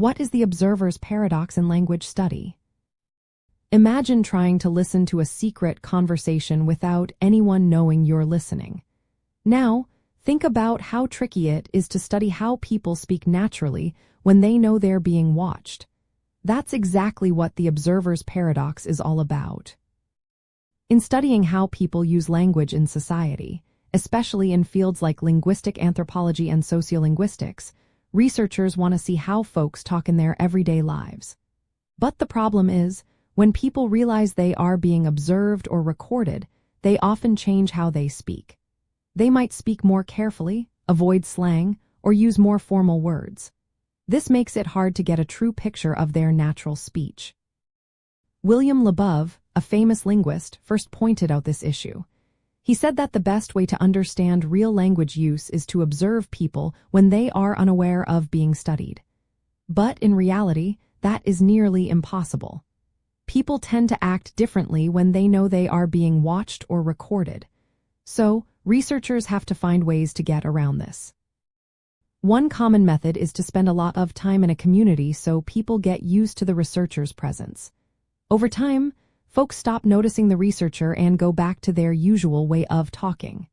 What is the observer's paradox in language study? Imagine trying to listen to a secret conversation without anyone knowing you're listening. Now, think about how tricky it is to study how people speak naturally when they know they're being watched. That's exactly what the observer's paradox is all about. In studying how people use language in society, especially in fields like linguistic anthropology and sociolinguistics, researchers want to see how folks talk in their everyday lives. But the problem is, when people realize they are being observed or recorded, they often change how they speak. They might speak more carefully, avoid slang, or use more formal words. This makes it hard to get a true picture of their natural speech. William Labov, a famous linguist, first pointed out this issue. He said that the best way to understand real language use is to observe people when they are unaware of being studied. But in reality, that is nearly impossible. People tend to act differently when they know they are being watched or recorded. So, researchers have to find ways to get around this. One common method is to spend a lot of time in a community so people get used to the researcher's presence. Over time, folks stop noticing the researcher and go back to their usual way of talking.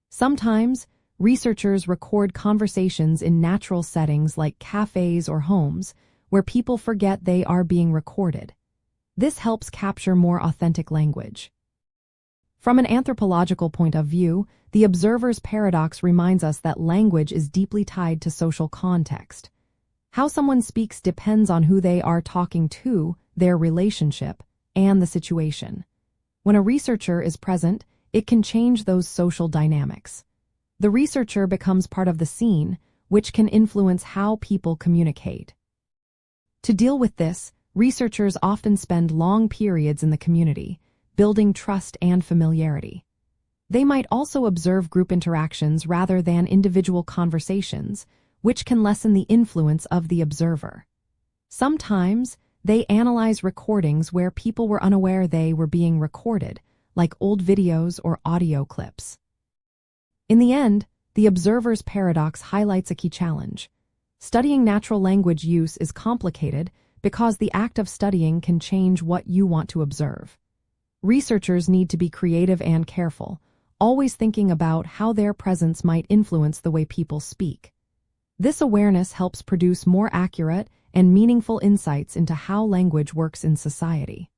Sometimes, researchers record conversations in natural settings like cafes or homes, where people forget they are being recorded. This helps capture more authentic language. From an anthropological point of view, the observer's paradox reminds us that language is deeply tied to social context. How someone speaks depends on who they are talking to, their relationship, and the situation. When a researcher is present, it can change those social dynamics. The researcher becomes part of the scene, which can influence how people communicate. To deal with this, researchers often spend long periods in the community, building trust and familiarity. They might also observe group interactions rather than individual conversations, which can lessen the influence of the observer. Sometimes, they analyze recordings where people were unaware they were being recorded, like old videos or audio clips. In the end, the observer's paradox highlights a key challenge. Studying natural language use is complicated because the act of studying can change what you want to observe. Researchers need to be creative and careful, always thinking about how their presence might influence the way people speak. This awareness helps produce more accurate and meaningful insights into how language works in society.